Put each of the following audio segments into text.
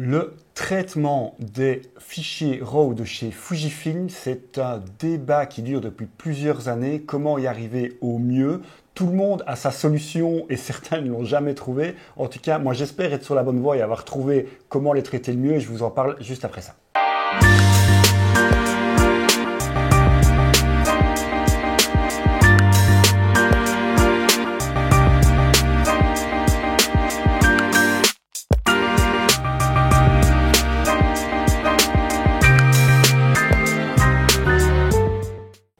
Le traitement des fichiers RAW de chez Fujifilm, c'est un débat qui dure depuis plusieurs années. Comment y arriver au mieux? Tout le monde a sa solution et certains ne l'ont jamais trouvée. En tout cas, moi j'espère être sur la bonne voie et avoir trouvé comment les traiter le mieux et je vous en parle juste après ça.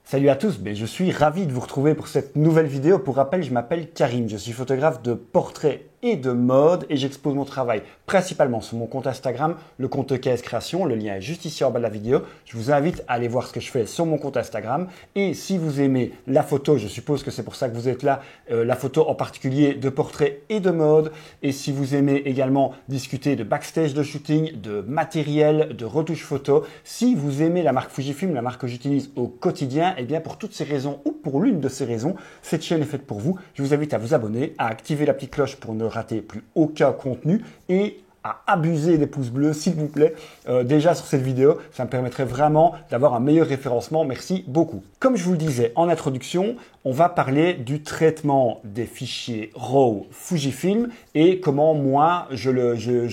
Salut à tous, je suis ravi de vous retrouver pour cette nouvelle vidéo. Pour rappel, je m'appelle Karim, je suis photographe de portrait et de mode et j'expose mon travail principalement sur mon compte Instagram, le compte EKS Création. Le lien est juste ici en bas de la vidéo. Je vous invite à aller voir ce que je fais sur mon compte Instagram. Et si vous aimez la photo, je suppose que c'est pour ça que vous êtes là, la photo en particulier de portrait et de mode. Et si vous aimez également discuter de backstage de shooting, de matériel, de retouche photo, si vous aimez la marque Fujifilm, la marque que j'utilise au quotidien, et bien pour toutes ces raisons ou pour l'une de ces raisons, cette chaîne est faite pour vous. Je vous invite à vous abonner, à activer la petite cloche pour ne rater plus aucun contenu et à abuser des pouces bleus s'il vous plaît déjà sur cette vidéo, ça me permettrait vraiment d'avoir un meilleur référencement, merci beaucoup. Comme je vous le disais en introduction, on va parler du traitement des fichiers RAW Fujifilm et comment moi je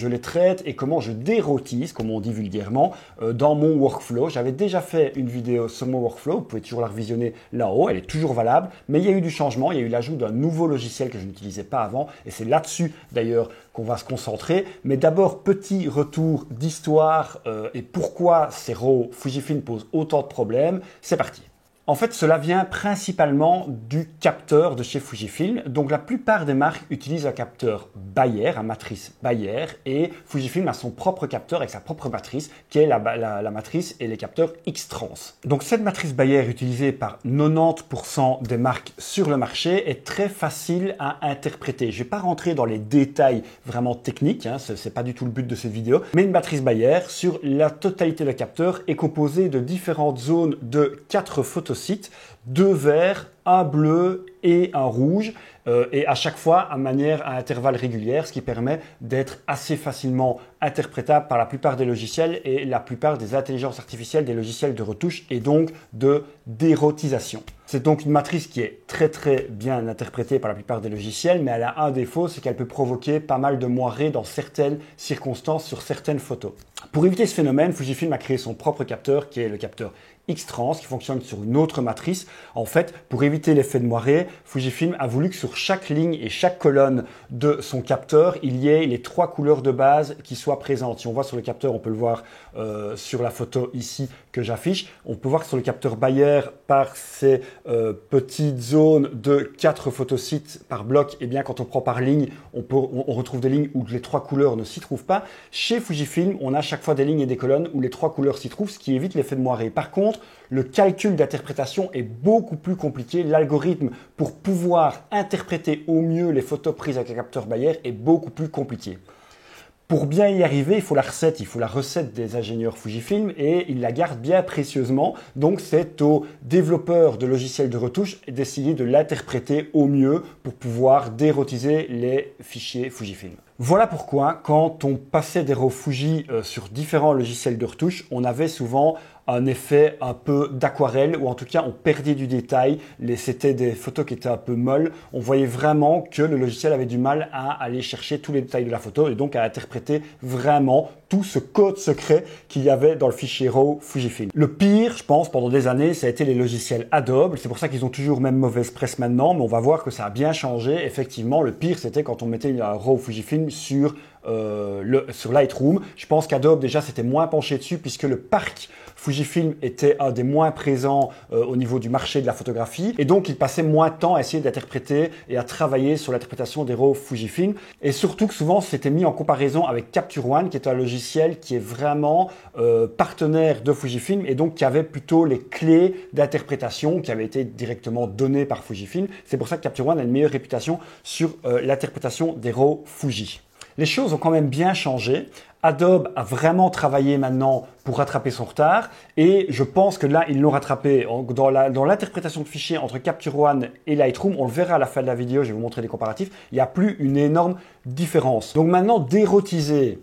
les traite et comment je dérotise, comme on dit vulgairement, dans mon workflow. J'avais déjà fait une vidéo sur mon workflow, vous pouvez toujours la revisionner là-haut, elle est toujours valable, mais il y a eu du changement, il y a eu l'ajout d'un nouveau logiciel que je n'utilisais pas avant et c'est là-dessus d'ailleurs qu'on va se concentrer. Mais d'abord, petit retour d'histoire et pourquoi ces RAW Fujifilm posent autant de problèmes. C'est parti. En fait, cela vient principalement du capteur de chez Fujifilm. Donc, la plupart des marques utilisent un capteur Bayer, un matrice Bayer, et Fujifilm a son propre capteur avec sa propre matrice, qui est la matrice et les capteurs X-Trans. Donc, cette matrice Bayer utilisée par 90% des marques sur le marché est très facile à interpréter. Je ne vais pas rentrer dans les détails vraiment techniques, ce n'est pas du tout le but de cette vidéo, mais une matrice Bayer sur la totalité des capteurs est composée de différentes zones de 4 photosites, 2 verts, un bleu et un rouge, et à chaque fois à intervalles réguliers, ce qui permet d'être assez facilement interprétable par la plupart des logiciels et la plupart des intelligences artificielles, des logiciels de retouche et donc de dérotisation. C'est donc une matrice qui est très bien interprétée par la plupart des logiciels, mais elle a un défaut, c'est qu'elle peut provoquer pas mal de moirés dans certaines circonstances sur certaines photos. Pour éviter ce phénomène, Fujifilm a créé son propre capteur qui est le capteur X-Trans qui fonctionne sur une autre matrice. En fait, pour éviter l'effet de moiré, Fujifilm a voulu que sur chaque ligne et chaque colonne de son capteur, il y ait les 3 couleurs de base qui soient présentes. Si on voit sur le capteur, on peut le voir sur la photo ici que j'affiche. On peut voir que sur le capteur Bayer, par ces petites zones de 4 photosites par bloc, et bien quand on prend par ligne, on retrouve des lignes où les 3 couleurs ne s'y trouvent pas. Chez Fujifilm, on a chaque fois des lignes et des colonnes où les 3 couleurs s'y trouvent, ce qui évite l'effet de moiré. Par contre, le calcul d'interprétation est beaucoup plus compliqué. L'algorithme pour pouvoir interpréter au mieux les photos prises avec un capteur Bayer est beaucoup plus compliqué. Pour bien y arriver, il faut la recette des ingénieurs Fujifilm et ils la gardent bien précieusement. Donc c'est aux développeurs de logiciels de retouche d'essayer de l'interpréter au mieux pour pouvoir dérotiser les fichiers Fujifilm. Voilà pourquoi quand on passait des RAW Fuji sur différents logiciels de retouche, on avait souvent un effet un peu d'aquarelle ou en tout cas on perdait du détail. C'était des photos qui étaient un peu molles. On voyait vraiment que le logiciel avait du mal à aller chercher tous les détails de la photo et donc à interpréter vraiment tout ce code secret qu'il y avait dans le fichier RAW Fujifilm. Le pire, je pense, pendant des années, ça a été les logiciels Adobe. C'est pour ça qu'ils ont toujours même mauvaise presse maintenant, mais on va voir que ça a bien changé. Effectivement, le pire, c'était quand on mettait un RAW Fujifilm sur Lightroom. Je pense qu'Adobe déjà s'était moins penché dessus puisque le parc Fujifilm était un des moins présents au niveau du marché de la photographie et donc il passait moins de temps à essayer d'interpréter et à travailler sur l'interprétation des RAW Fujifilm et surtout que souvent c'était mis en comparaison avec Capture One qui est un logiciel qui est vraiment partenaire de Fujifilm et donc qui avait plutôt les clés d'interprétation qui avaient été directement données par Fujifilm. C'est pour ça que Capture One a une meilleure réputation sur l'interprétation des RAW Fuji. Les choses ont quand même bien changé. Adobe a vraiment travaillé maintenant pour rattraper son retard et je pense que là, ils l'ont rattrapé dans l'interprétation de fichiers entre Capture One et Lightroom. On le verra à la fin de la vidéo, je vais vous montrer des comparatifs. Il n'y a plus une énorme différence. Donc maintenant, dérotiser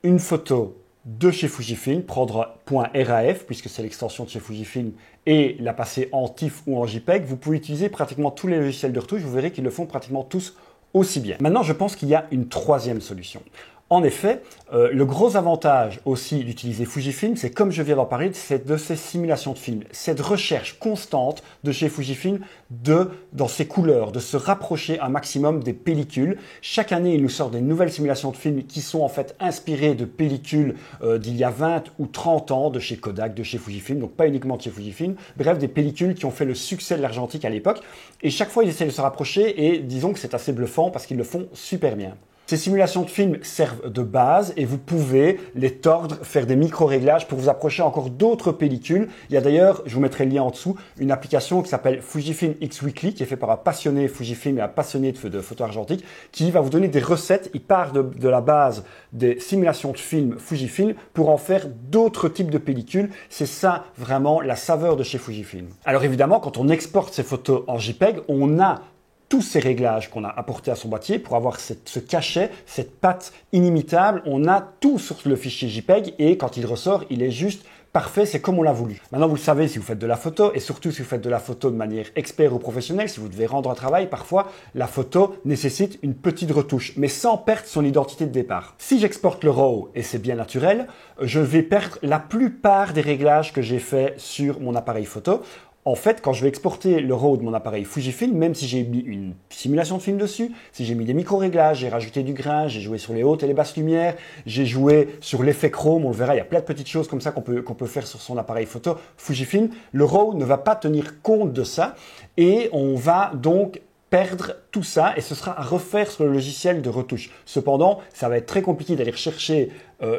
une photo de chez Fujifilm, prendre .raf, puisque c'est l'extension de chez Fujifilm, et la passer en TIFF ou en JPEG, vous pouvez utiliser pratiquement tous les logiciels de retouche, vous verrez qu'ils le font pratiquement tous aussi bien. Maintenant, je pense qu'il y a une troisième solution. En effet, le gros avantage aussi d'utiliser Fujifilm, c'est comme je viens d'en parler, c'est de ces simulations de films, cette recherche constante de chez Fujifilm dans ses couleurs, de se rapprocher un maximum des pellicules. Chaque année, il nous sort des nouvelles simulations de films qui sont en fait inspirées de pellicules d'il y a 20 ou 30 ans, de chez Kodak, de chez Fujifilm, donc pas uniquement de chez Fujifilm, bref, des pellicules qui ont fait le succès de l'argentique à l'époque. Et chaque fois, ils essaient de se rapprocher et disons que c'est assez bluffant parce qu'ils le font super bien. Ces simulations de films servent de base et vous pouvez les tordre, faire des micro-réglages pour vous approcher encore d'autres pellicules. Il y a d'ailleurs, je vous mettrai le lien en dessous, une application qui s'appelle Fujifilm X Weekly, qui est faite par un passionné Fujifilm et un passionné de photo argentique, qui va vous donner des recettes. Il part de la base des simulations de films Fujifilm pour en faire d'autres types de pellicules. C'est ça vraiment la saveur de chez Fujifilm. Alors évidemment, quand on exporte ces photos en JPEG, on a tous ces réglages qu'on a apportés à son boîtier pour avoir ce cachet, cette patte inimitable. On a tout sur le fichier JPEG et quand il ressort, il est juste parfait, c'est comme on l'a voulu. Maintenant, vous le savez si vous faites de la photo et surtout si vous faites de la photo de manière expert ou professionnelle, si vous devez rendre un travail, parfois la photo nécessite une petite retouche, mais sans perdre son identité de départ. Si j'exporte le RAW, et c'est bien naturel, je vais perdre la plupart des réglages que j'ai fait sur mon appareil photo. En fait, quand je vais exporter le RAW de mon appareil Fujifilm, même si j'ai mis une simulation de film dessus, si j'ai mis des micro-réglages, j'ai rajouté du grain, j'ai joué sur les hautes et les basses lumières, j'ai joué sur l'effet chrome, on le verra, il y a plein de petites choses comme ça qu'on peut faire sur son appareil photo Fujifilm. Le RAW ne va pas tenir compte de ça et on va donc perdre tout ça et ce sera à refaire sur le logiciel de retouche. Cependant, ça va être très compliqué d'aller rechercher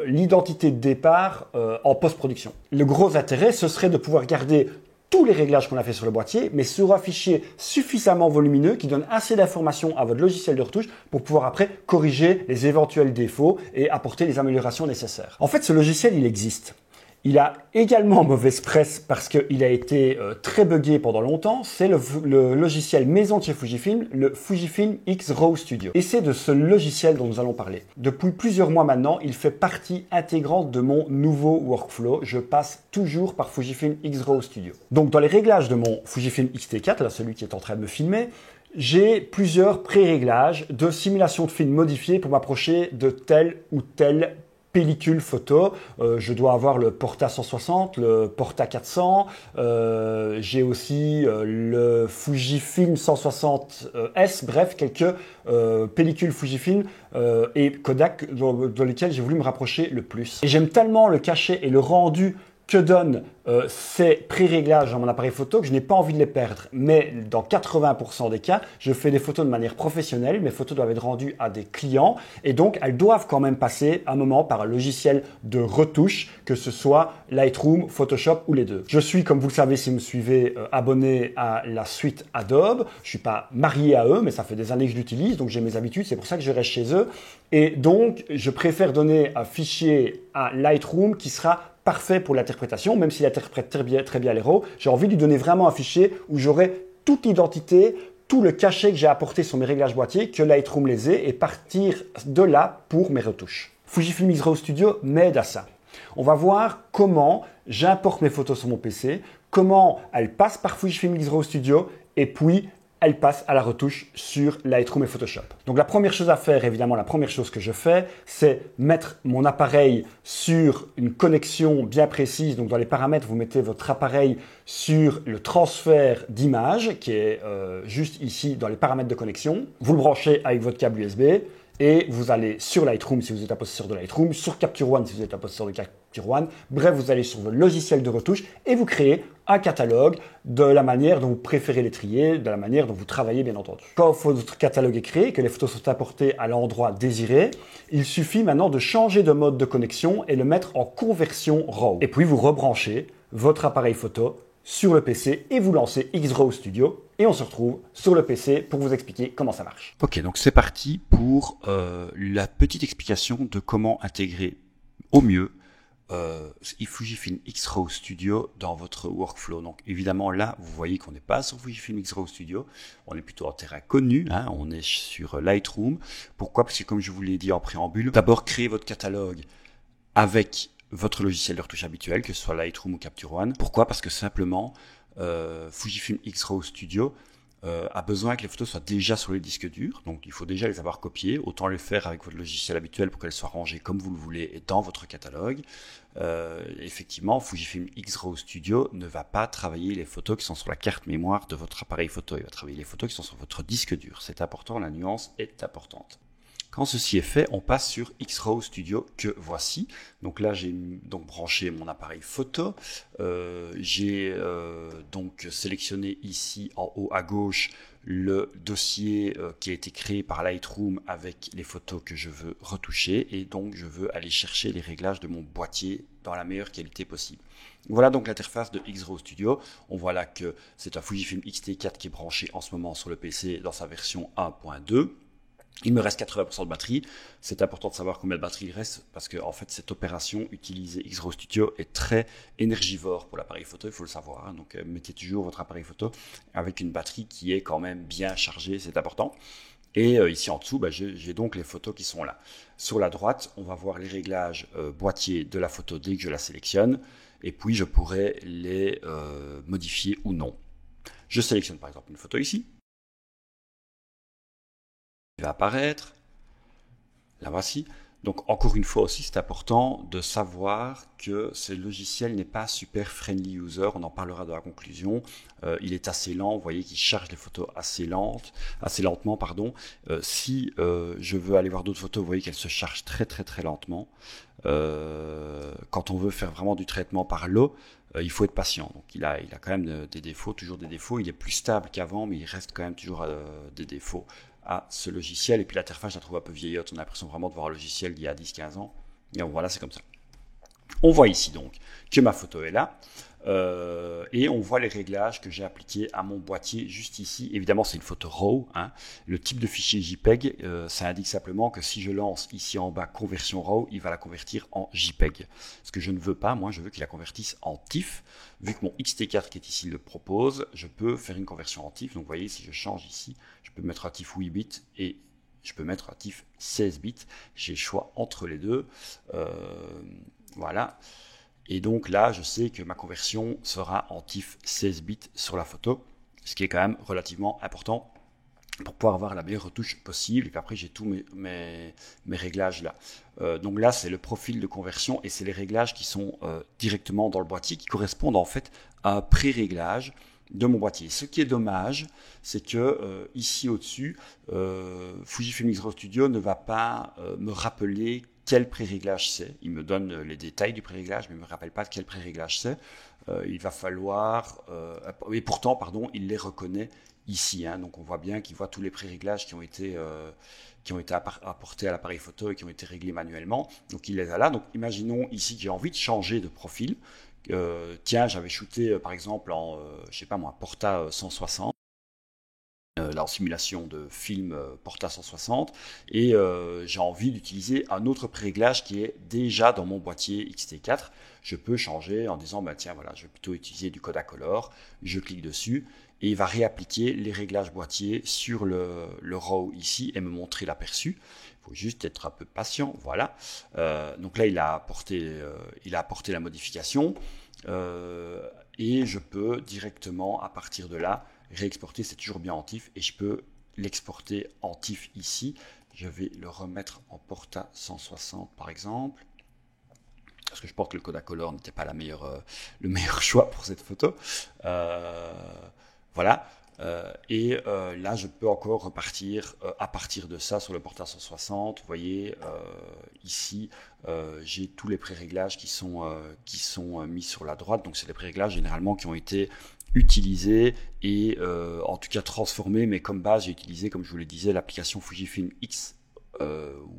l'identité de départ en post-production. Le gros intérêt, ce serait de pouvoir garder tous les réglages qu'on a fait sur le boîtier, mais sur un fichier suffisamment volumineux qui donne assez d'informations à votre logiciel de retouche pour pouvoir après corriger les éventuels défauts et apporter les améliorations nécessaires. En fait, ce logiciel, il existe. Il a également mauvaise presse parce qu'il a été très buggé pendant longtemps. C'est le logiciel maison de chez Fujifilm, le Fujifilm X-RAW Studio. Et c'est de ce logiciel dont nous allons parler. Depuis plusieurs mois maintenant, il fait partie intégrante de mon nouveau workflow. Je passe toujours par Fujifilm X-RAW Studio. Donc dans les réglages de mon Fujifilm X-T4, là celui qui est en train de me filmer, j'ai plusieurs pré-réglages de simulation de film modifiés pour m'approcher de tel ou tel pellicule photo. Je dois avoir le Porta 160, le Porta 400, j'ai aussi le Fujifilm 160S, bref, quelques pellicules Fujifilm et Kodak dans lesquelles j'ai voulu me rapprocher le plus. Et j'aime tellement le cachet et le rendu que donnent ces pré-réglages dans mon appareil photo que je n'ai pas envie de les perdre. Mais dans 80% des cas, je fais des photos de manière professionnelle. Mes photos doivent être rendues à des clients et donc elles doivent quand même passer un moment par un logiciel de retouche, que ce soit Lightroom, Photoshop ou les deux. Je suis, comme vous le savez si vous me suivez, abonné à la suite Adobe. Je suis pas marié à eux, mais ça fait des années que je l'utilise, donc j'ai mes habitudes. C'est pour ça que je reste chez eux. Et donc, je préfère donner un fichier à Lightroom qui sera parfait pour l'interprétation, même s'il interprète très bien les RAW. J'ai envie de lui donner vraiment un fichier où j'aurai toute l'identité, tout le cachet que j'ai apporté sur mes réglages boîtiers, que Lightroom les ait, et partir de là pour mes retouches. Fujifilm X-RAW Studio m'aide à ça. On va voir comment j'importe mes photos sur mon PC, comment elles passent par Fujifilm X-RAW Studio, et puis elle passe à la retouche sur Lightroom et Photoshop. Donc la première chose à faire, évidemment, la première chose que je fais, c'est mettre mon appareil sur une connexion bien précise. Donc dans les paramètres, vous mettez votre appareil sur le transfert d'image qui est juste ici dans les paramètres de connexion. Vous le branchez avec votre câble USB et vous allez sur Lightroom si vous êtes un possesseur de Lightroom, sur Capture One si vous êtes un possesseur de Capture One. Bref, vous allez sur votre logiciel de retouche et vous créez un catalogue de la manière dont vous préférez les trier, de la manière dont vous travaillez bien entendu. Quand votre catalogue est créé, que les photos sont importées à l'endroit désiré, il suffit maintenant de changer de mode de connexion et le mettre en conversion RAW. Et puis vous rebranchez votre appareil photo sur le PC et vous lancez X-RAW Studio et on se retrouve sur le PC pour vous expliquer comment ça marche. Ok, donc c'est parti pour la petite explication de comment intégrer au mieux Fujifilm X-RAW Studio dans votre workflow. Donc évidemment là, vous voyez qu'on n'est pas sur Fujifilm X-RAW Studio, on est plutôt en terrain connu, hein, on est sur Lightroom. Pourquoi? Parce que comme je vous l'ai dit en préambule, d'abord créez votre catalogue avec votre logiciel de retouche habituel, que ce soit Lightroom ou Capture One. Pourquoi? Parce que simplement, Fujifilm X-RAW Studio a besoin que les photos soient déjà sur les disques durs, donc il faut déjà les avoir copiées, autant les faire avec votre logiciel habituel pour qu'elles soient rangées comme vous le voulez et dans votre catalogue. Effectivement, Fujifilm X-RAW Studio ne va pas travailler les photos qui sont sur la carte mémoire de votre appareil photo, il va travailler les photos qui sont sur votre disque dur. C'est important, la nuance est importante. Quand ceci est fait, on passe sur X-RAW Studio que voici. Donc là, j'ai donc branché mon appareil photo. J'ai donc sélectionné ici en haut à gauche le dossier qui a été créé par Lightroom avec les photos que je veux retoucher. Et donc, je veux aller chercher les réglages de mon boîtier dans la meilleure qualité possible. Voilà donc l'interface de X-RAW Studio. On voit là que c'est un Fujifilm X-T4 qui est branché en ce moment sur le PC dans sa version 1.2. Il me reste 80% de batterie. C'est important de savoir combien de batterie il reste parce que en fait cette opération utiliser X-RAW Studio est très énergivore pour l'appareil photo, il faut le savoir. Hein. Donc mettez toujours votre appareil photo avec une batterie qui est quand même bien chargée, c'est important. Et ici en dessous, j'ai donc les photos qui sont là. Sur la droite, on va voir les réglages boîtier de la photo dès que je la sélectionne. Et puis je pourrais les modifier ou non. Je sélectionne par exemple une photo ici. Va apparaître, la voici. Donc encore une fois aussi, c'est important de savoir que ce logiciel n'est pas super friendly user, on en parlera dans la conclusion. Il est assez lent, vous voyez qu'il charge les photos assez lentement. Si je veux aller voir d'autres photos, vous voyez qu'elles se chargent très lentement. Quand on veut faire vraiment du traitement par l'eau, il faut être patient. Donc il a quand même des défauts, toujours des défauts. Il est plus stable qu'avant, mais il reste quand même toujours des défauts à ce logiciel. Et puis l'interface, je la trouve un peu vieillotte. On a l'impression vraiment de voir un logiciel d'il y a 10-15 ans. Et donc, voilà, c'est comme ça. On voit ici donc que ma photo est là. Et on voit les réglages que j'ai appliqués à mon boîtier juste ici. Évidemment, c'est une photo RAW. Hein. Le type de fichier JPEG, ça indique simplement que si je lance ici en bas conversion RAW, il va la convertir en JPEG. Ce que je ne veux pas, moi, je veux qu'il la convertisse en TIFF. Vu que mon XT4 qui est ici le propose, je peux faire une conversion en TIFF. Donc, vous voyez, si je change ici, je peux mettre un TIFF 8 bits et je peux mettre un TIFF 16 bits. J'ai le choix entre les deux. Voilà. Et donc là, je sais que ma conversion sera en TIFF 16 bits sur la photo, ce qui est quand même relativement important pour pouvoir avoir la meilleure retouche possible. Et puis après, j'ai tous mes réglages là. Donc là, c'est le profil de conversion et c'est les réglages qui sont directement dans le boîtier, qui correspondent en fait à un pré-réglage de mon boîtier. Ce qui est dommage, c'est que ici au-dessus, Fujifilm X-RAW Studio ne va pas me rappeler quel pré-réglage c'est. Il me donne les détails du pré-réglage, mais il ne me rappelle pas de quel pré-réglage c'est. Il va falloir... et pourtant, il les reconnaît ici. Hein. Donc on voit bien qu'il voit tous les pré-réglages qui ont été apportés à l'appareil photo et qui ont été réglés manuellement. Donc il les a là. Donc imaginons ici que j'ai envie de changer de profil. Tiens, j'avais shooté par exemple en, Porta 160. Là en simulation de film Porta 160 et j'ai envie d'utiliser un autre pré-réglage qui est déjà dans mon boîtier XT4. Je peux changer en disant tiens voilà, je vais plutôt utiliser du Kodacolor, je clique dessus et il va réappliquer les réglages boîtier sur le RAW ici et me montrer l'aperçu. Il faut juste être un peu patient, voilà. Donc là il a apporté la modification et je peux directement à partir de là réexporter, c'est toujours bien en TIFF et je peux l'exporter en TIFF ici. Je vais le remettre en Porta 160 par exemple parce que je pense que le Kodacolor n'était pas le meilleur choix pour cette photo. Voilà. Là, je peux encore repartir à partir de ça sur le Porta 160. Vous voyez, ici, j'ai tous les pré-réglages qui sont mis sur la droite. Donc, c'est les pré-réglages généralement qui ont été utilisés et en tout cas transformés. Mais comme base, j'ai utilisé, comme je vous le disais, l'application Fujifilm X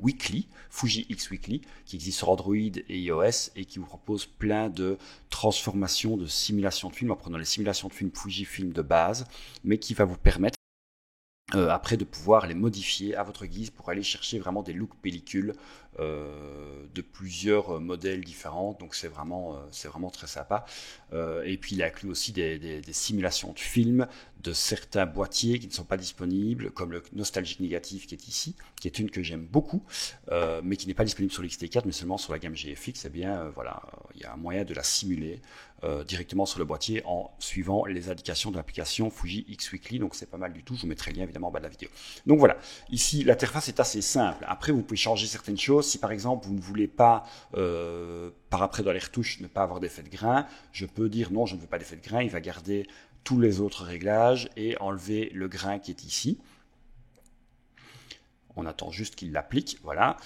Weekly, Fuji X Weekly, qui existe sur Android et iOS et qui vous propose plein de transformations de simulations de films en prenant les simulations de films Fujifilm de base, mais qui va vous permettre après de pouvoir les modifier à votre guise pour aller chercher vraiment des looks pellicules de plusieurs modèles différents. Donc c'est vraiment très sympa. Et puis il inclut aussi des simulations de films de certains boîtiers qui ne sont pas disponibles, comme le Nostalgic Negative qui est ici, qui est une que j'aime beaucoup, mais qui n'est pas disponible sur l'XT4, mais seulement sur la gamme GFX. Eh bien voilà, il y a un moyen de la simuler directement sur le boîtier en suivant les indications de l'application Fuji X Weekly. Donc c'est pas mal du tout. Je vous mettrai le lien évidemment en bas de la vidéo. Donc voilà, ici l'interface est assez simple. Après vous pouvez changer certaines choses. Si par exemple vous ne voulez pas, par après dans les retouches, ne pas avoir d'effet de grain, je peux dire non, je ne veux pas d'effet de grain. Il va garder tous les autres réglages et enlever le grain qui est ici. On attend juste qu'il l'applique, voilà.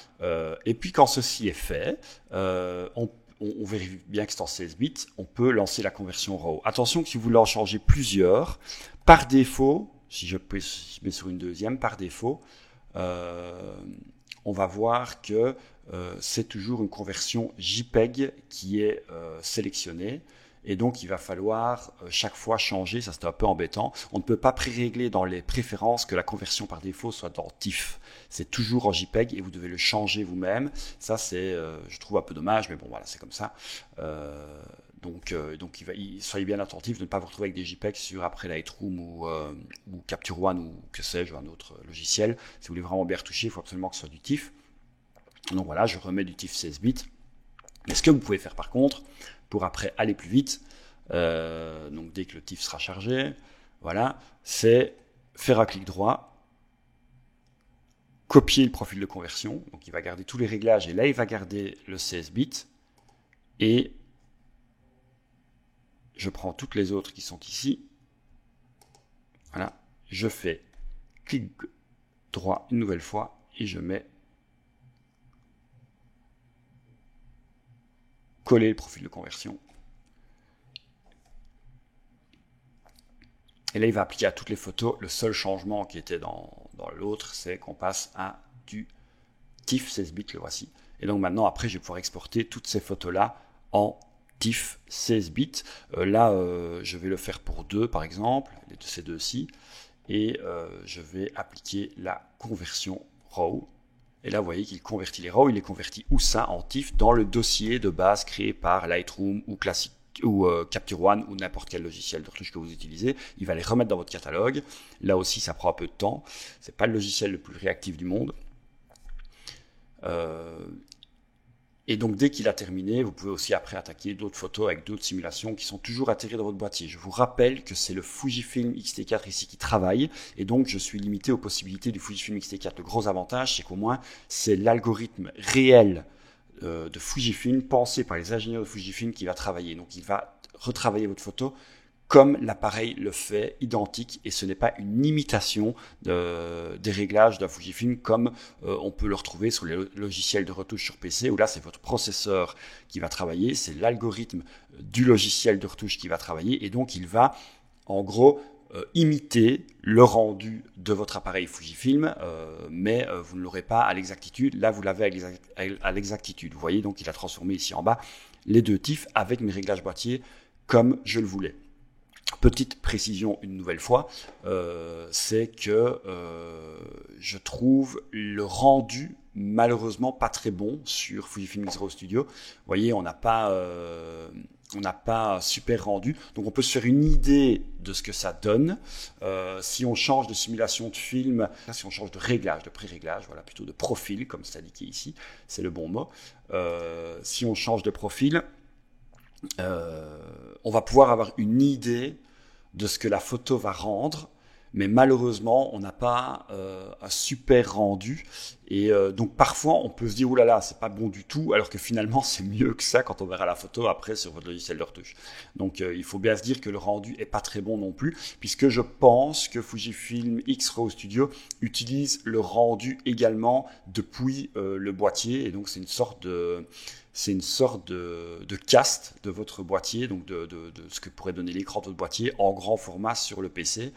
Et puis quand ceci est fait, on vérifie bien que c'est en 16 bits, on peut lancer la conversion RAW. Attention que si vous voulez en changer plusieurs, par défaut, si je mets sur une deuxième, par défaut, on va voir que c'est toujours une conversion JPEG qui est sélectionnée. Et donc, il va falloir chaque fois changer, ça c'est un peu embêtant. On ne peut pas pré-régler dans les préférences que la conversion par défaut soit dans TIFF. C'est toujours en JPEG et vous devez le changer vous-même. Ça, c'est, je trouve un peu dommage, mais bon, voilà, c'est comme ça. Donc soyez bien attentifs de ne pas vous retrouver avec des JPEG sur après Lightroom ou Capture One ou que sais-je, un autre logiciel. Si vous voulez vraiment bien retoucher, il faut absolument que ce soit du TIFF. Donc voilà, je remets du TIFF 16 bits. Mais ce que vous pouvez faire par contre, pour après aller plus vite, donc dès que le TIFF sera chargé, voilà, c'est faire un clic droit, copier le profil de conversion, donc il va garder tous les réglages et là il va garder le 16 bits et je prends toutes les autres qui sont ici, voilà, je fais clic droit une nouvelle fois et je mets coller le profil de conversion. Et là, il va appliquer à toutes les photos. Le seul changement qui était dans l'autre, c'est qu'on passe à du TIFF 16 bits, le voici. Et donc maintenant, après, je vais pouvoir exporter toutes ces photos-là en TIFF 16 bits. Là, je vais le faire pour deux, par exemple, ces deux-ci. Et je vais appliquer la conversion RAW. Et là, vous voyez qu'il convertit les RAW. Il les convertit où ça en TIFF dans le dossier de base créé par Lightroom ou Classic ou Capture One ou n'importe quel logiciel de retouche que vous utilisez. Il va les remettre dans votre catalogue. Là aussi, ça prend un peu de temps. C'est pas le logiciel le plus réactif du monde. Et donc, dès qu'il a terminé, vous pouvez aussi après attaquer d'autres photos avec d'autres simulations qui sont toujours intégrées dans votre boîtier. Je vous rappelle que c'est le Fujifilm X-T4 ici qui travaille, et donc je suis limité aux possibilités du Fujifilm X-T4. Le gros avantage, c'est qu'au moins, c'est l'algorithme réel de Fujifilm, pensé par les ingénieurs de Fujifilm, qui va travailler. Donc, il va retravailler votre photo comme l'appareil le fait, identique, et ce n'est pas une imitation des réglages d'un Fujifilm comme on peut le retrouver sur les logiciels de retouche sur PC, où là c'est votre processeur qui va travailler, c'est l'algorithme du logiciel de retouche qui va travailler, et donc il va en gros imiter le rendu de votre appareil Fujifilm, mais vous ne l'aurez pas à l'exactitude. Là vous l'avez à l'exactitude. Vous voyez, donc il a transformé ici en bas les deux TIFF avec mes réglages boîtier comme je le voulais. Petite précision une nouvelle fois, c'est que je trouve le rendu malheureusement pas très bon sur Fujifilm X-RAW Studio. Vous voyez, on n'a pas super rendu, donc on peut se faire une idée de ce que ça donne. Si on change de simulation de film, si on change de réglage, de pré-réglage, voilà, plutôt de profil, comme c'est indiqué ici, c'est le bon mot. Si on change de profil, on va pouvoir avoir une idée de ce que la photo va rendre, mais malheureusement, on n'a pas un super rendu. Et donc parfois, on peut se dire, oulala, c'est pas bon du tout, alors que finalement, c'est mieux que ça quand on verra la photo après sur votre logiciel de retouche. Donc il faut bien se dire que le rendu est pas très bon non plus, puisque je pense que Fujifilm X-RAW Studio utilise le rendu également depuis le boîtier, et donc c'est une sorte de cast de votre boîtier, donc de ce que pourrait donner l'écran de votre boîtier en grand format sur le PC.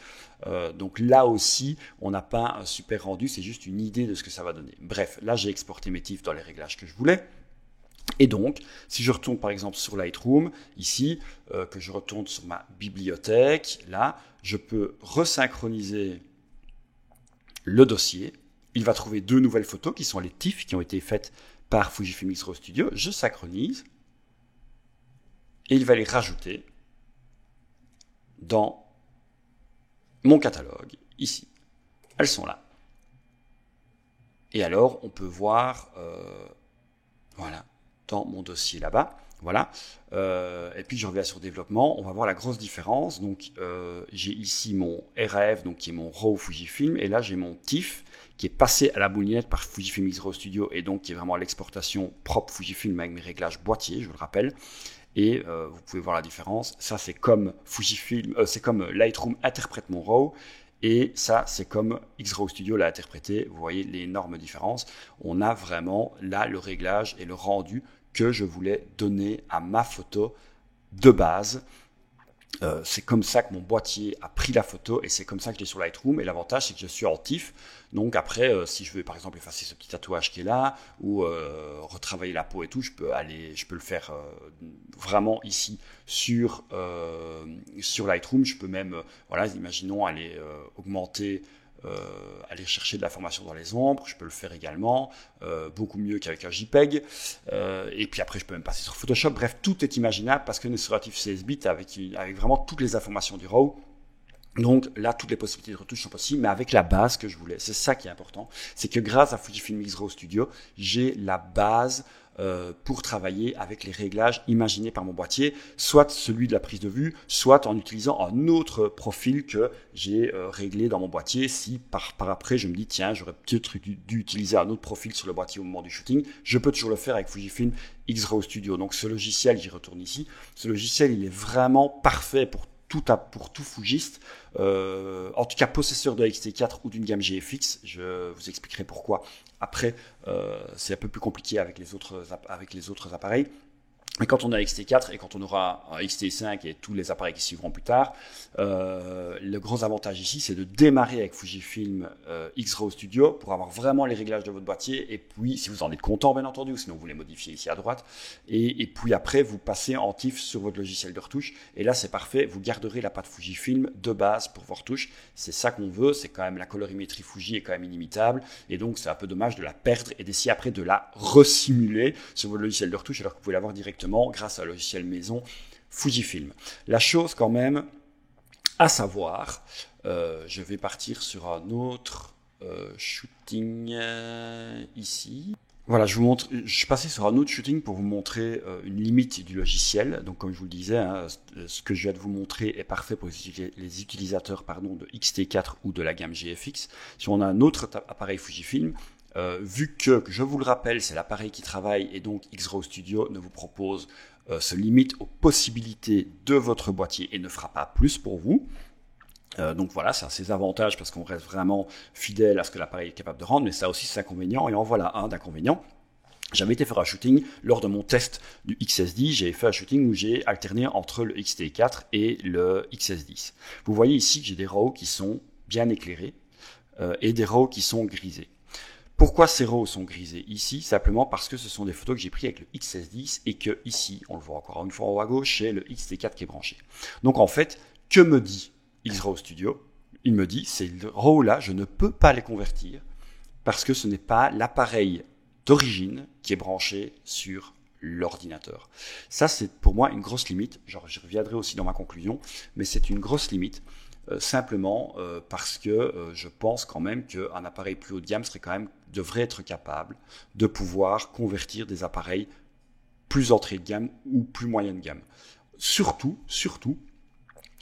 Donc là aussi, on n'a pas un super rendu, c'est juste une idée de ce que ça va donner. Bref, là j'ai exporté mes TIFF dans les réglages que je voulais. Et donc, si je retourne par exemple sur Lightroom, ici, que je retourne sur ma bibliothèque, là, je peux resynchroniser le dossier, il va trouver 2 nouvelles photos qui sont les TIFF qui ont été faites par Fujifilm X-RAW Studio. Je synchronise et il va les rajouter dans mon catalogue, ici. Elles sont là. Et alors, on peut voir, voilà, dans mon dossier là-bas, voilà. Et puis, je reviens sur développement, on va voir la grosse différence. Donc, j'ai ici mon RAF, donc qui est mon RAW Fujifilm, et là, j'ai mon TIFF, qui est passé à la moulinette par Fujifilm X-RAW Studio, et donc qui est vraiment l'exportation propre Fujifilm avec mes réglages boîtier, je vous le rappelle. Et vous pouvez voir la différence. Ça, c'est comme Fujifilm, c'est comme Lightroom interprète mon RAW. Et ça, c'est comme X-RAW Studio l'a interprété. Vous voyez l'énorme différence. On a vraiment là le réglage et le rendu que je voulais donner à ma photo de base. C'est comme ça que mon boîtier a pris la photo et c'est comme ça que je l'ai sur Lightroom. Et l'avantage, c'est que je suis en TIFF. Donc après, si je veux par exemple effacer ce petit tatouage qui est là ou retravailler la peau et tout, je peux le faire vraiment ici sur Lightroom. Je peux même, voilà, imaginons aller augmenter, aller chercher de l'information dans les ombres. Je peux le faire également, beaucoup mieux qu'avec un JPEG. Et puis après, je peux même passer sur Photoshop. Bref, tout est imaginable parce qu'on est sur Native 16 bits avec vraiment toutes les informations du RAW. Donc là, toutes les possibilités de retouche sont possibles, mais avec la base que je voulais. C'est ça qui est important. C'est que grâce à Fujifilm X-RAW Studio, j'ai la base pour travailler avec les réglages imaginés par mon boîtier, soit celui de la prise de vue, soit en utilisant un autre profil que j'ai réglé dans mon boîtier. Si par après, je me dis, tiens, j'aurais peut-être dû utiliser un autre profil sur le boîtier au moment du shooting, je peux toujours le faire avec Fujifilm X-RAW Studio. Donc ce logiciel, j'y retourne ici, ce logiciel, il est vraiment parfait pour tout Fujiste, en tout cas possesseur de XT4 ou d'une gamme GFX. Je vous expliquerai pourquoi. Après, c'est un peu plus compliqué avec les autres appareils. Mais quand on a XT4 et quand on aura un XT5 et tous les appareils qui suivront plus tard, le gros avantage ici, c'est de démarrer avec Fujifilm X-RAW Studio pour avoir vraiment les réglages de votre boîtier. Et puis, si vous en êtes content, bien entendu, ou sinon vous les modifiez ici à droite. Et puis après, vous passez en TIFF sur votre logiciel de retouche. Et là, c'est parfait. Vous garderez la patte Fujifilm de base pour vos retouches. C'est ça qu'on veut. C'est quand même la colorimétrie Fuji est quand même inimitable. Et donc, c'est un peu dommage de la perdre et d'essayer après de la resimuler sur votre logiciel de retouche alors que vous pouvez l'avoir directement grâce à un logiciel maison Fujifilm. La chose quand même à savoir, je vais partir sur un autre shooting ici. Voilà, je suis passé sur un autre shooting pour vous montrer une limite du logiciel. Donc comme je vous le disais, hein, ce que je viens de vous montrer est parfait pour les utilisateurs de XT4 ou de la gamme GFX. Si on a un autre appareil Fujifilm, vu que, je vous le rappelle, c'est l'appareil qui travaille et donc X-RAW Studio ne vous propose, se limite aux possibilités de votre boîtier et ne fera pas plus pour vous. Donc voilà, ça a ses avantages parce qu'on reste vraiment fidèle à ce que l'appareil est capable de rendre, mais ça a aussi ses inconvénients et en voilà un d'inconvénient. J'avais été faire un shooting lors de mon test du XS10, j'ai fait un shooting où j'ai alterné entre le XT4 et le XS10. Vous voyez ici que j'ai des RAW qui sont bien éclairés et des RAW qui sont grisés. Pourquoi ces RAW sont grisés ici? Simplement parce que ce sont des photos que j'ai prises avec le XS10 et que ici, on le voit encore une fois en haut à gauche, c'est le XT4 qui est branché. Donc en fait, que me dit X-RAW Studio? Il me dit, ces RAW là, je ne peux pas les convertir parce que ce n'est pas l'appareil d'origine qui est branché sur l'ordinateur. Ça, c'est pour moi une grosse limite. Genre, je reviendrai aussi dans ma conclusion, mais c'est une grosse limite. Simplement parce que je pense quand même qu'un appareil plus haut de gamme devrait être capable de pouvoir convertir des appareils plus entrée de gamme ou plus moyen de gamme. Surtout,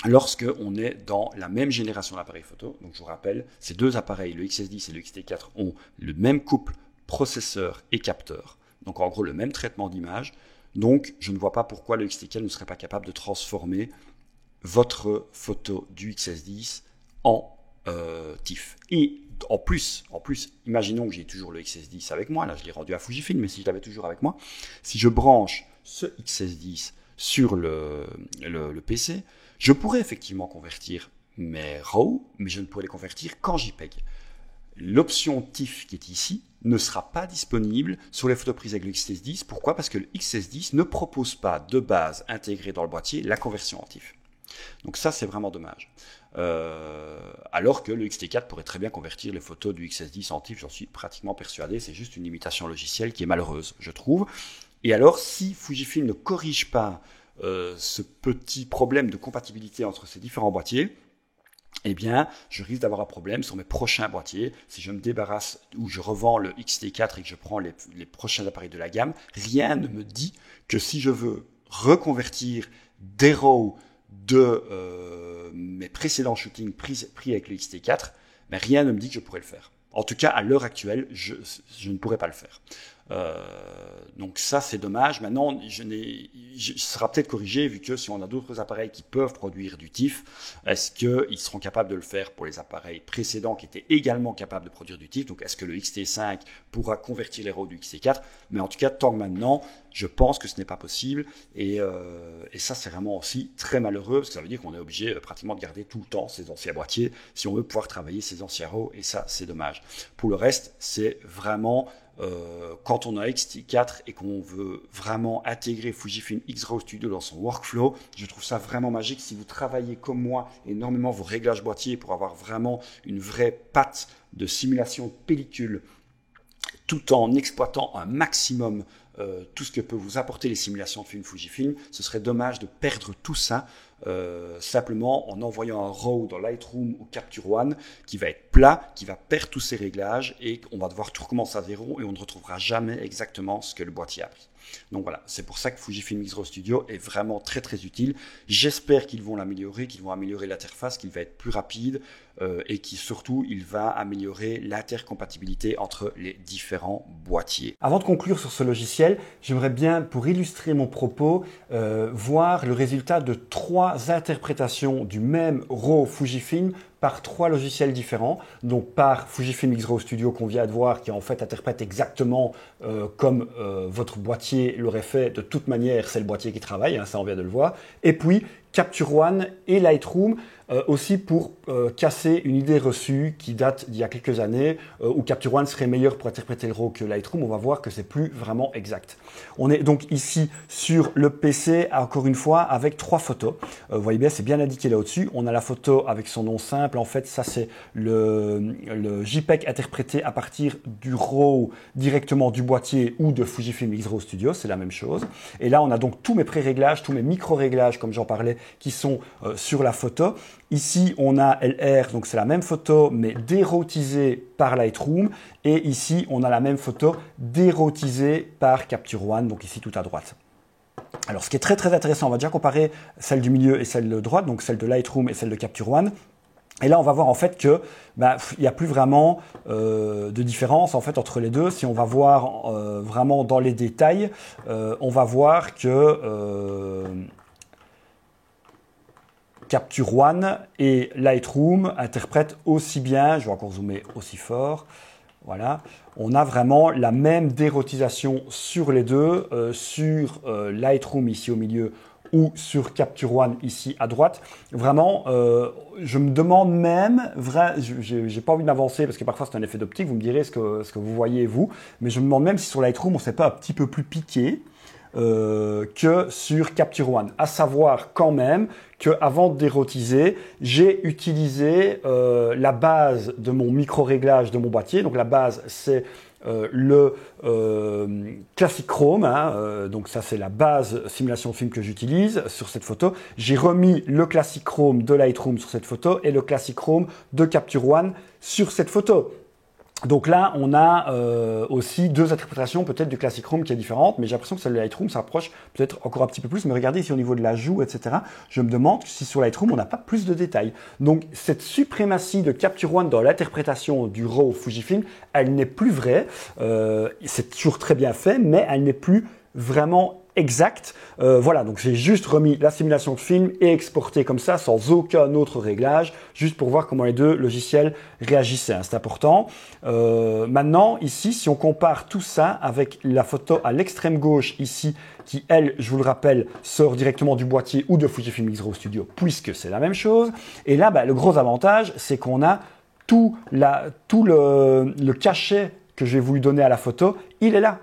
lorsque on est dans la même génération d'appareils photo. Donc je vous rappelle, ces deux appareils, le XS10 et le XT4, ont le même couple processeur et capteur. Donc en gros, le même traitement d'image. Donc je ne vois pas pourquoi le XT4 ne serait pas capable de transformer votre photo du XS10 en TIFF. Et en plus, imaginons que j'ai toujours le XS10 avec moi, là je l'ai rendu à Fujifilm, mais si je l'avais toujours avec moi, si je branche ce XS10 sur le PC, je pourrais effectivement convertir mes RAW, mais je ne pourrais les convertir qu'en JPEG. L'option TIFF qui est ici ne sera pas disponible sur les photos prises avec le XS10. Pourquoi? Parce que le XS10 ne propose pas de base intégrée dans le boîtier la conversion en TIFF. Donc ça, c'est vraiment dommage. alors que le X-T4 pourrait très bien convertir les photos du XS10 en TIFF, j'en suis pratiquement persuadé, c'est juste une limitation logicielle qui est malheureuse, je trouve. Et alors, si Fujifilm ne corrige pas ce petit problème de compatibilité entre ces différents boîtiers, eh bien, je risque d'avoir un problème sur mes prochains boîtiers. Si je me débarrasse ou je revends le X-T4 et que je prends les prochains appareils de la gamme, rien ne me dit que si je veux reconvertir des RAW de mes précédents shootings pris avec le X-T4, mais rien ne me dit que je pourrais le faire. En tout cas, à l'heure actuelle, je ne pourrais pas le faire. Donc ça, c'est dommage. Maintenant, ce sera peut-être corrigé, vu que si on a d'autres appareils qui peuvent produire du TIFF, est-ce qu'ils seront capables de le faire pour les appareils précédents qui étaient également capables de produire du TIFF? Donc, est-ce que le XT5 pourra convertir les RAW du XT4? Mais en tout cas, tant que maintenant, je pense que ce n'est pas possible. Et ça, c'est vraiment aussi très malheureux, parce que ça veut dire qu'on est obligé pratiquement de garder tout le temps ces anciens boîtiers si on veut pouvoir travailler ces anciens RAW. Et ça, c'est dommage. Pour le reste, c'est vraiment... quand on a X-T4 et qu'on veut vraiment intégrer Fujifilm X-RAW Studio dans son workflow, je trouve ça vraiment magique. Si vous travaillez comme moi énormément vos réglages boîtiers pour avoir vraiment une vraie patte de simulation de pellicule, tout en exploitant un maximum tout ce que peut vous apporter les simulations de film Fujifilm, ce serait dommage de perdre tout ça simplement en envoyant un RAW dans Lightroom ou Capture One qui va être plat, qui va perdre tous ses réglages et on va devoir tout recommencer à zéro et on ne retrouvera jamais exactement ce que le boîtier a pris. Donc voilà, c'est pour ça que Fujifilm X-RAW Studio est vraiment très très utile. J'espère qu'ils vont l'améliorer, qu'ils vont améliorer l'interface, qu'il va être plus rapide et qui surtout il va améliorer l'intercompatibilité entre les différents boîtiers. Avant de conclure sur ce logiciel, j'aimerais bien, pour illustrer mon propos, voir le résultat de 3 interprétations du même RAW Fujifilm par 3 logiciels différents. Donc par Fujifilm X-RAW Studio qu'on vient de voir, qui en fait interprète exactement comme votre boîtier l'aurait fait. De toute manière, c'est le boîtier qui travaille, hein, ça on vient de le voir. Et puis Capture One et Lightroom, aussi pour casser une idée reçue qui date d'il y a quelques années, où Capture One serait meilleur pour interpréter le RAW que Lightroom. On va voir que c'est plus vraiment exact. On est donc ici sur le PC, encore une fois, avec 3 photos. Vous voyez bien, c'est bien indiqué là au-dessus. On a la photo avec son nom simple. En fait, ça c'est le JPEG interprété à partir du RAW directement du boîtier ou de Fujifilm X-RAW Studio, c'est la même chose. Et là, on a donc tous mes pré-réglages, tous mes micro-réglages, comme j'en parlais, qui sont sur la photo. Ici, on a LR, donc c'est la même photo, mais dérotisée par Lightroom. Et ici, on a la même photo dérotisée par Capture One, donc ici tout à droite. Alors, ce qui est très très intéressant, on va déjà comparer celle du milieu et celle de droite, donc celle de Lightroom et celle de Capture One. Et là, on va voir en fait que il n'y a plus vraiment de différence en fait entre les deux. Si on va voir vraiment dans les détails, on va voir que Capture One et Lightroom interprètent aussi bien, je vais encore zoomer aussi fort, voilà, on a vraiment la même dérotisation sur les deux, sur Lightroom ici au milieu ou sur Capture One ici à droite. Vraiment, je me demande même, j'ai pas envie de m'avancer parce que parfois c'est un effet d'optique, vous me direz ce que vous voyez vous, mais je me demande même si sur Lightroom on ne s'est pas un petit peu plus piqué que sur Capture One. À savoir quand même qu'avant de dérotiser, j'ai utilisé la base de mon micro-réglage de mon boîtier. Donc la base, c'est le Classic Chrome, hein, donc ça c'est la base simulation de film que j'utilise sur cette photo. J'ai remis le Classic Chrome de Lightroom sur cette photo et le Classic Chrome de Capture One sur cette photo. Donc là, on a aussi 2 interprétations peut-être du Classic Chrome qui est différente, mais j'ai l'impression que celle de Lightroom s'approche peut-être encore un petit peu plus. Mais regardez ici au niveau de la joue, etc. Je me demande si sur Lightroom, on n'a pas plus de détails. Donc cette suprématie de Capture One dans l'interprétation du RAW Fujifilm, elle n'est plus vraie. C'est toujours très bien fait, mais elle n'est plus vraiment exact. Voilà, donc j'ai juste remis la simulation de film et exporté comme ça sans aucun autre réglage, juste pour voir comment les deux logiciels réagissaient, hein, c'est important. Maintenant, ici, si on compare tout ça avec la photo à l'extrême gauche ici, qui elle, je vous le rappelle, sort directement du boîtier ou de Fujifilm X-RAW Studio, puisque c'est la même chose. Et là, le gros avantage, c'est qu'on a tout le cachet que j'ai voulu donner à la photo, il est là.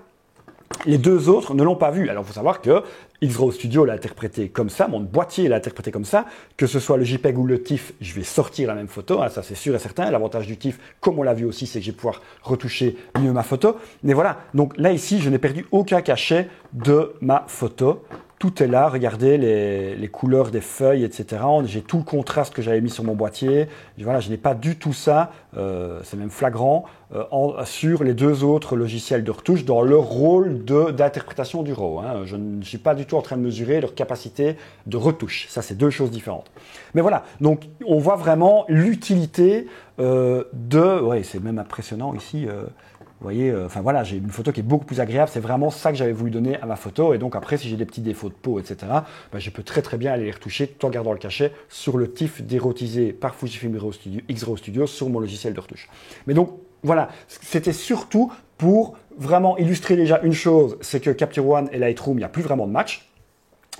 Les deux autres ne l'ont pas vu. Alors, il faut savoir que X-Raw Studio l'a interprété comme ça, mon boîtier l'a interprété comme ça, que ce soit le JPEG ou le TIFF, je vais sortir la même photo, hein, ça c'est sûr et certain. L'avantage du TIFF, comme on l'a vu aussi, c'est que je vais pouvoir retoucher mieux ma photo. Mais voilà, donc là ici, je n'ai perdu aucun cachet de ma photo. Tout est là, regardez les couleurs des feuilles, etc. J'ai tout le contraste que j'avais mis sur mon boîtier. Voilà, je n'ai pas du tout ça, c'est même flagrant, sur les deux autres logiciels de retouche dans leur rôle d'interprétation du RAW. Hein. Je ne suis pas du tout en train de mesurer leur capacité de retouche. Ça, c'est deux choses différentes. Mais voilà, donc on voit vraiment l'utilité ouais, c'est même impressionnant ici. Vous voyez, enfin voilà, j'ai une photo qui est beaucoup plus agréable. C'est vraiment ça que j'avais voulu donner à ma photo. Et donc après, si j'ai des petits défauts de peau, etc., ben, je peux très bien aller les retoucher tout en gardant le cachet sur le TIFF dérotisé par Fujifilm X-Raw Studio sur mon logiciel de retouche. Mais donc voilà, c'était surtout pour vraiment illustrer déjà une chose, c'est que Capture One et Lightroom, il n'y a plus vraiment de match.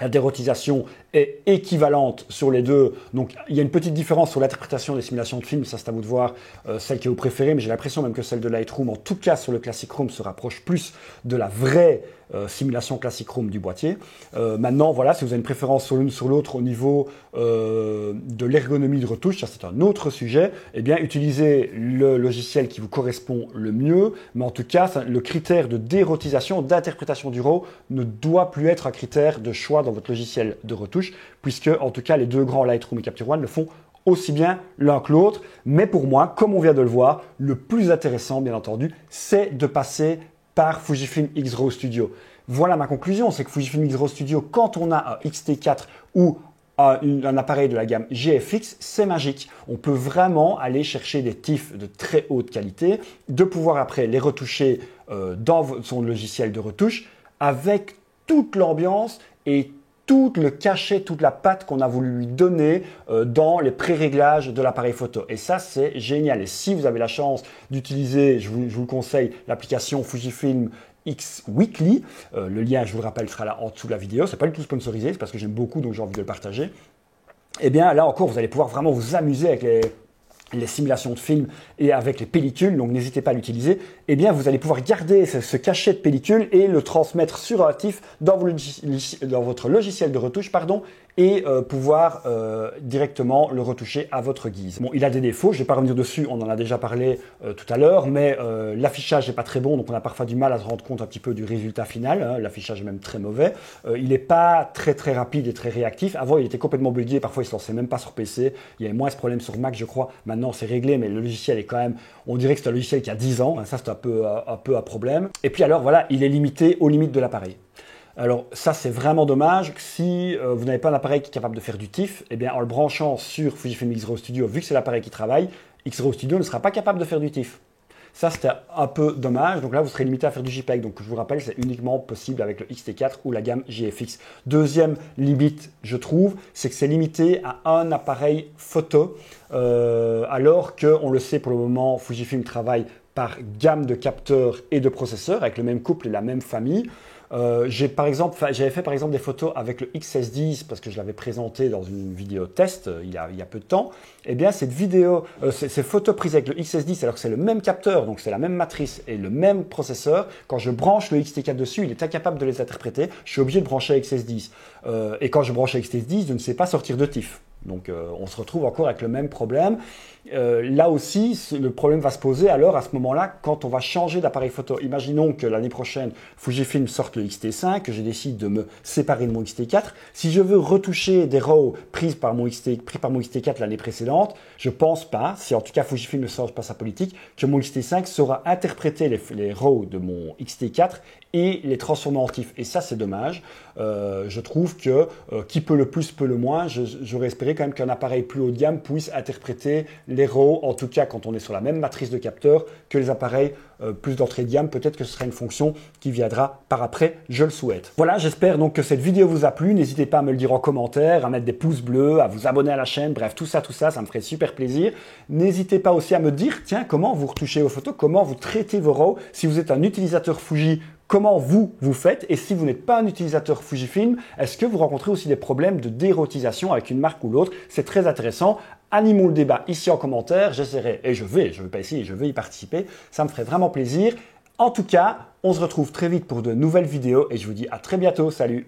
La dérotisation est équivalente sur les deux. Donc, il y a une petite différence sur l'interprétation des simulations de films. Ça, c'est à vous de voir celle que vous préférez. Mais j'ai l'impression même que celle de Lightroom, en tout cas sur le Classic Room, se rapproche plus de la vraie simulation Classic Room du boîtier. Maintenant, voilà, si vous avez une préférence sur l'une sur l'autre au niveau de l'ergonomie de retouche, ça c'est un autre sujet, eh bien, utilisez le logiciel qui vous correspond le mieux. Mais en tout cas, le critère de dérotisation, d'interprétation du RAW ne doit plus être un critère de choix dans votre logiciel de retouche, puisque en tout cas les deux grands Lightroom et Capture One le font aussi bien l'un que l'autre. Mais pour moi, comme on vient de le voir, le plus intéressant bien entendu, c'est de passer par Fujifilm X-Raw Studio. Voilà ma conclusion, c'est que Fujifilm X-Raw Studio, quand on a un X-T4 ou un appareil de la gamme GFX, c'est magique. On peut vraiment aller chercher des TIFF de très haute qualité, de pouvoir après les retoucher dans son logiciel de retouche avec toute l'ambiance et tout le cachet, toute la patte qu'on a voulu lui donner dans les pré-réglages de l'appareil photo. Et ça, c'est génial. Et si vous avez la chance d'utiliser, je vous le conseille, l'application Fujifilm X Weekly, le lien, je vous le rappelle, sera là en dessous de la vidéo. C'est pas du tout sponsorisé, c'est parce que j'aime beaucoup, donc j'ai envie de le partager. Et bien là encore, vous allez pouvoir vraiment vous amuser avec les simulations de films et avec les pellicules, donc n'hésitez pas à l'utiliser. Eh bien, vous allez pouvoir garder ce cachet de pellicule et le transmettre sur un TIFF dans votre logiciel de retouche, et pouvoir directement le retoucher à votre guise. Bon, il a des défauts, je ne vais pas revenir dessus, on en a déjà parlé tout à l'heure, mais l'affichage n'est pas très bon, donc on a parfois du mal à se rendre compte un petit peu du résultat final. Hein. L'affichage est même très mauvais. Il n'est pas très rapide et très réactif. Avant, il était complètement buggé, parfois il ne se lançait même pas sur PC. Il y avait moins ce problème sur Mac, je crois. Maintenant, c'est réglé, mais le logiciel est quand même, on dirait que c'est un logiciel qui a 10 ans. Hein. Ça, c'est un peu un problème. Et puis alors, voilà, il est limité aux limites de l'appareil. Alors ça, c'est vraiment dommage. Si vous n'avez pas un appareil qui est capable de faire du TIFF, eh bien en le branchant sur Fujifilm X-Raw Studio, vu que c'est l'appareil qui travaille, X-Raw Studio ne sera pas capable de faire du TIFF. Ça, c'était un peu dommage. Donc là, vous serez limité à faire du JPEG. Donc je vous rappelle, c'est uniquement possible avec le X-T4 ou la gamme GFX. Deuxième limite, je trouve, c'est que c'est limité à un appareil photo, alors qu'on le sait pour le moment, Fujifilm travaille par gamme de capteurs et de processeurs avec le même couple et la même famille. J'avais fait par exemple des photos avec le XS10 parce que je l'avais présenté dans une vidéo test il y a peu de temps. Eh bien, ces photos prises avec le XS10, alors que c'est le même capteur, donc c'est la même matrice et le même processeur, quand je branche le XT4 dessus, il est incapable de les interpréter. Je suis obligé de brancher XS10. Et quand je branche XS10, je ne sais pas sortir de TIFF. Donc on se retrouve encore avec le même problème. Là aussi, le problème va se poser alors à ce moment-là quand on va changer d'appareil photo. Imaginons que l'année prochaine, Fujifilm sorte le X-T5, que je décide de me séparer de mon X-T4. Si je veux retoucher des RAW pris par mon X-T4 l'année précédente, je pense pas, si en tout cas Fujifilm ne change pas sa politique, que mon X-T5 saura interpréter les RAW de mon X-T4 et les transformer en TIFF. Et ça, c'est dommage. Je trouve que qui peut le plus, peut le moins. J'aurais espéré quand même qu'un appareil plus haut de gamme puisse interpréter les RAW, en tout cas quand on est sur la même matrice de capteurs, que les appareils plus d'entrée de gamme. Peut-être que ce sera une fonction qui viendra par après, je le souhaite. Voilà, j'espère donc que cette vidéo vous a plu. N'hésitez pas à me le dire en commentaire, à mettre des pouces bleus, à vous abonner à la chaîne. Bref, tout ça, ça me ferait super plaisir. N'hésitez pas aussi à me dire, tiens, comment vous retouchez vos photos, comment vous traitez vos RAW. Si vous êtes un utilisateur Fuji, comment vous faites, et si vous n'êtes pas un utilisateur Fujifilm, est-ce que vous rencontrez aussi des problèmes de dérotisation avec une marque ou l'autre? C'est très intéressant. Animons le débat ici en commentaire, j'essaierai, et je vais pas essayer, je vais y participer, ça me ferait vraiment plaisir. En tout cas, On se retrouve très vite pour de nouvelles vidéos et je vous dis à très bientôt. Salut!